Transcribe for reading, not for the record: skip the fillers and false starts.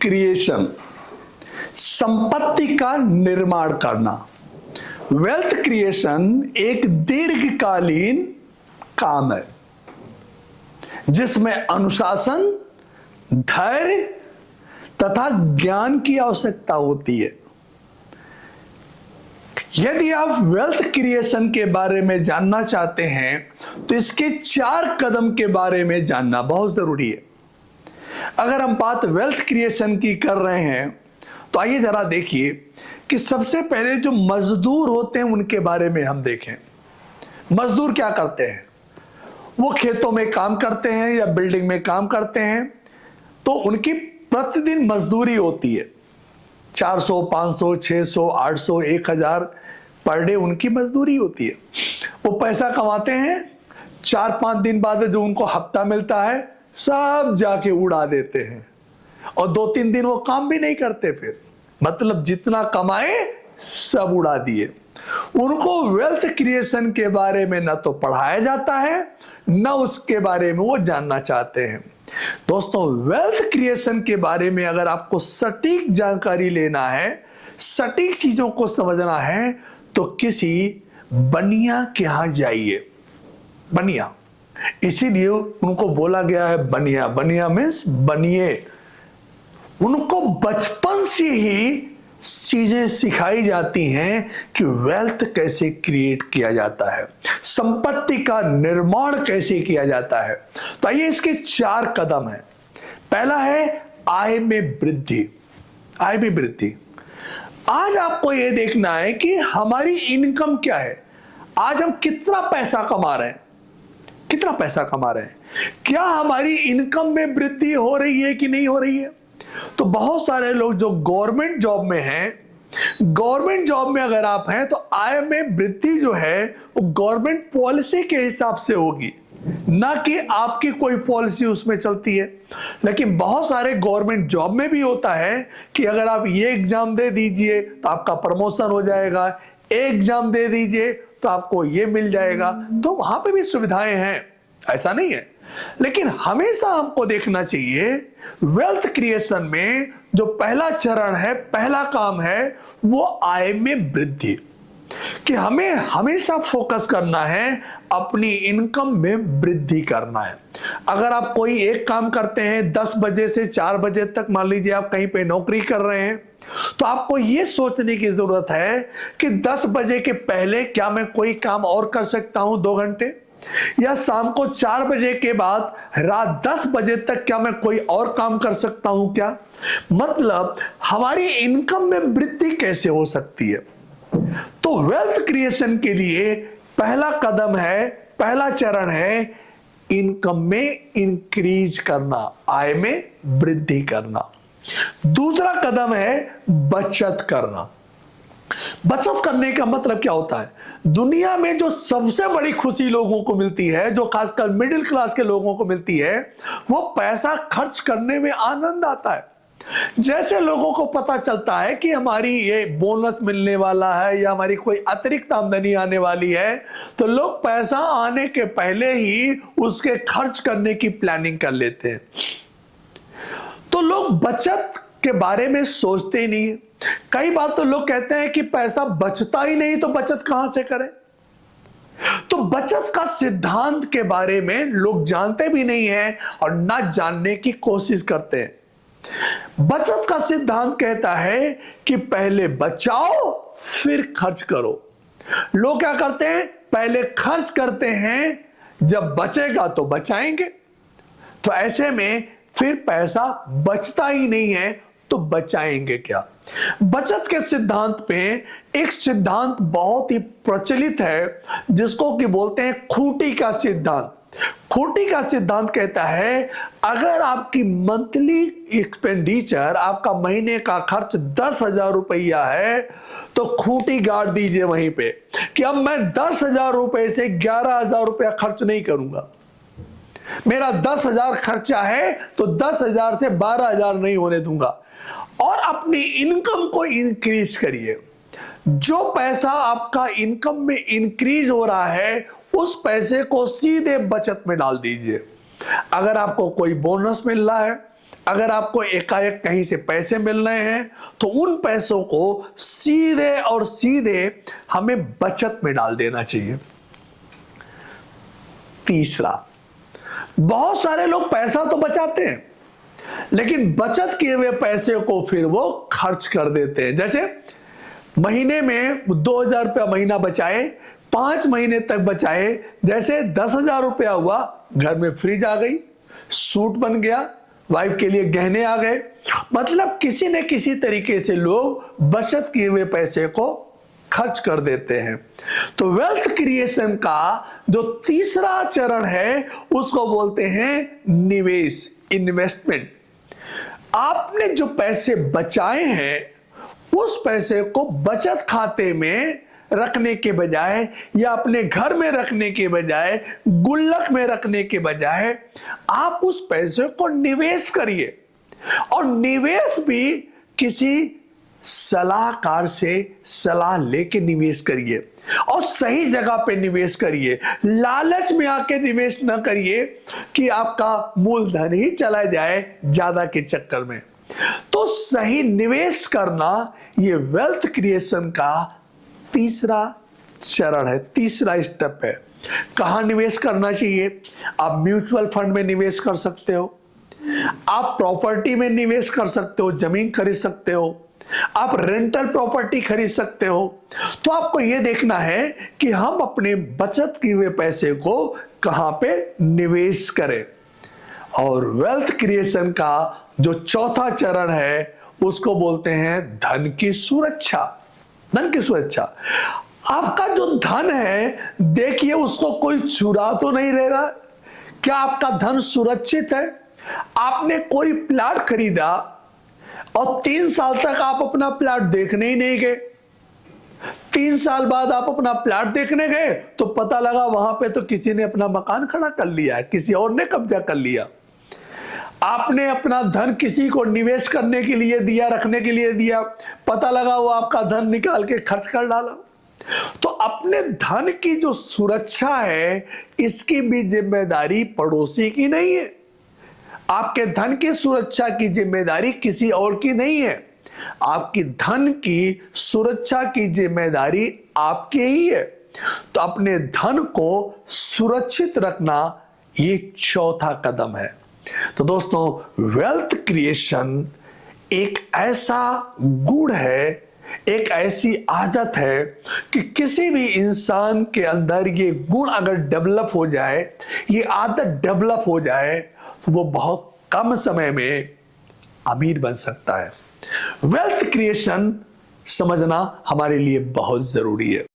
Creation, संपत्ति का निर्माण करना। वेल्थ क्रिएशन एक दीर्घकालीन काम है जिसमें अनुशासन, धैर्य तथा ज्ञान की आवश्यकता होती है। यदि आप वेल्थ क्रिएशन के बारे में जानना चाहते हैं तो इसके 4 कदम के बारे में जानना बहुत जरूरी है। अगर हम बात वेल्थ क्रिएशन की कर रहे हैं तो आइए जरा देखिए कि सबसे पहले जो मजदूर होते हैं उनके बारे में हम देखें। मजदूर क्या करते हैं? वो खेतों में काम करते हैं या बिल्डिंग में काम करते हैं, तो उनकी प्रतिदिन मजदूरी होती है 400, 500, 600, 800, 1000 पर डे उनकी मजदूरी होती है। वो पैसा कमाते हैं, 4-5 दिन बाद जो उनको हफ्ता मिलता है सब जाके उड़ा देते हैं और 2-3 दिन वो काम भी नहीं करते। फिर मतलब जितना कमाए सब उड़ा दिए। उनको वेल्थ क्रिएशन के बारे में न तो पढ़ाया जाता है न उसके बारे में वो जानना चाहते हैं। दोस्तों, वेल्थ क्रिएशन के बारे में अगर आपको सटीक जानकारी लेना है, सटीक चीजों को समझना है, तो किसी बनिया के यहां जाइए। बनिया, इसीलिए उनको बोला गया है बनिया। बनिया मीन्स बनिए। उनको बचपन से ही चीजें सिखाई जाती हैं कि वेल्थ कैसे क्रिएट किया जाता है, संपत्ति का निर्माण कैसे किया जाता है। तो आइए इसके 4 कदम हैं। पहला है आय में वृद्धि। आय में वृद्धि। आज आपको यह देखना है कि हमारी इनकम क्या है, आज हम कितना पैसा कमा रहे हैं, कितना पैसा कमा रहे हैं, क्या हमारी इनकम में वृद्धि हो रही है कि नहीं हो रही है। तो बहुत सारे लोग जो गवर्नमेंट जॉब में हैं, गवर्नमेंट जॉब में अगर आप हैं तो आय में वृद्धि जो है वो गवर्नमेंट पॉलिसी के हिसाब से होगी, ना कि आपकी कोई पॉलिसी उसमें चलती है। लेकिन बहुत सारे गवर्नमेंट जॉब में भी होता है कि अगर आप ये एग्जाम दे दीजिए तो आपका प्रमोशन हो जाएगा, एग्जाम दे दीजिए तो आपको ये मिल जाएगा। तो वहां पे भी सुविधाएं हैं, ऐसा नहीं है। लेकिन हमेशा हमको देखना चाहिए वेल्थ क्रिएशन में जो पहला चरण है, पहला काम है वो आय में वृद्धि, कि हमें हमेशा फोकस करना है अपनी इनकम में वृद्धि करना है। अगर आप कोई एक काम करते हैं 10 बजे से 4 बजे तक, मान लीजिए आप कहीं पे नौकरी कर रहे हैं, तो आपको यह सोचने की जरूरत है कि 10 बजे के पहले क्या मैं कोई काम और कर सकता हूं 2 घंटे, या शाम को 4 बजे के बाद रात 10 बजे तक क्या मैं कोई और काम कर सकता हूं क्या। मतलब हमारी इनकम में वृद्धि कैसे हो सकती है। तो वेल्थ क्रिएशन के लिए पहला कदम है, पहला चरण है इनकम में इंक्रीज करना, आय में वृद्धि करना। दूसरा कदम है बचत करना। बचत करने का मतलब क्या होता है? दुनिया में जो सबसे बड़ी खुशी लोगों को मिलती है, जो खासकर मिडिल क्लास के लोगों को मिलती है, वो पैसा खर्च करने में आनंद आता है। जैसे लोगों को पता चलता है कि हमारी ये बोनस मिलने वाला है या हमारी कोई अतिरिक्त आमदनी आने वाली है, तो लोग पैसा आने के पहले ही उसके खर्च करने की प्लानिंग कर लेते हैं। तो लोग बचत के बारे में सोचते ही नहीं। कई बार तो लोग कहते हैं कि पैसा बचता ही नहीं, तो बचत कहां से करें। तो बचत का सिद्धांत के बारे में लोग जानते भी नहीं है और ना जानने की कोशिश करते हैं। बचत का सिद्धांत कहता है कि पहले बचाओ फिर खर्च करो। लोग क्या करते हैं? पहले खर्च करते हैं, जब बचेगा तो बचाएंगे। तो ऐसे में फिर पैसा बचता ही नहीं है, तो बचाएंगे क्या। बचत के सिद्धांत पे एक सिद्धांत बहुत ही प्रचलित है जिसको कि बोलते हैं खूंटी का सिद्धांत। खूंटी का सिद्धांत कहता है अगर आपकी मंथली एक्सपेंडिचर, आपका महीने का खर्च 10,000 रुपया है, तो खूंटी गाड़ दीजिए वहीं पे कि अब मैं 10,000 रुपए से 11,000 रुपया खर्च नहीं करूंगा। मेरा 10,000 खर्चा है तो 10,000 से 12,000 नहीं होने दूंगा। और अपनी इनकम को इंक्रीज करिए। जो पैसा आपका इनकम में इंक्रीज हो रहा है उस पैसे को सीधे बचत में डाल दीजिए। अगर आपको कोई बोनस मिल रहा है, अगर आपको एकाएक कहीं से पैसे मिल रहे हैं तो उन पैसों को सीधे और सीधे हमें बचत में डाल देना चाहिए। तीसरा, बहुत सारे लोग पैसा तो बचाते हैं लेकिन बचत किए हुए पैसे को फिर वो खर्च कर देते हैं। जैसे महीने में 2,000 रुपया महीना बचाए, 5 महीने तक बचाए, जैसे 10,000 रुपया हुआ, घर में फ्रिज आ गई, सूट बन गया, वाइफ के लिए गहने आ गए। मतलब किसी न किसी तरीके से लोग बचत किए हुए पैसे को खर्च कर देते हैं। तो वेल्थ क्रिएशन का जो तीसरा चरण है उसको बोलते हैं निवेश, इन्वेस्टमेंट। आपने जो पैसे बचाए हैं उस पैसे को बचत खाते में रखने के बजाय या अपने घर में रखने के बजाय, गुल्लक में रखने के बजाय आप उस पैसे को निवेश करिए। और निवेश भी किसी सलाहकार से सलाह लेके निवेश करिए और सही जगह पे निवेश करिए। लालच में आके निवेश ना करिए कि आपका मूलधन ही चला जाए ज्यादा के चक्कर में। तो सही निवेश करना ये वेल्थ क्रिएशन का तीसरा चरण है, तीसरा स्टेप है। कहां निवेश करना चाहिए? आप म्यूचुअल फंड में निवेश कर सकते हो, आप प्रॉपर्टी में निवेश कर सकते हो, जमीन खरीद सकते हो, आप रेंटल प्रॉपर्टी खरीद सकते हो। तो आपको यह देखना है कि हम अपने बचत किए हुए पैसे को कहां पे निवेश करें। और वेल्थ क्रिएशन का जो चौथा चरण है उसको बोलते हैं धन की सुरक्षा। धन की सुरक्षा, आपका जो धन है देखिए उसको कोई चुरा तो नहीं ले रहा। क्या आपका धन सुरक्षित है? आपने कोई प्लाट खरीदा और 3 साल तक आप अपना प्लाट देखने ही नहीं गए। 3 साल बाद आप अपना प्लाट देखने गए तो पता लगा वहां पे तो किसी ने अपना मकान खड़ा कर लिया है, किसी और ने कब्जा कर लिया। आपने अपना धन किसी को निवेश करने के लिए दिया, रखने के लिए दिया, पता लगा वो आपका धन निकाल के खर्च कर डाला। तो अपने धन की जो सुरक्षा है इसकी भी जिम्मेदारी पड़ोसी की नहीं है। आपके धन की सुरक्षा की जिम्मेदारी किसी और की नहीं है। आपकी धन की सुरक्षा की जिम्मेदारी आपकी ही है। तो अपने धन को सुरक्षित रखना ये चौथा कदम है। तो दोस्तों, वेल्थ क्रिएशन एक ऐसा गुण है, एक ऐसी आदत है कि किसी भी इंसान के अंदर ये गुण अगर डेवलप हो जाए, ये आदत डेवलप हो जाए तो वो बहुत कम समय में अमीर बन सकता है। वेल्थ क्रिएशन समझना हमारे लिए बहुत जरूरी है।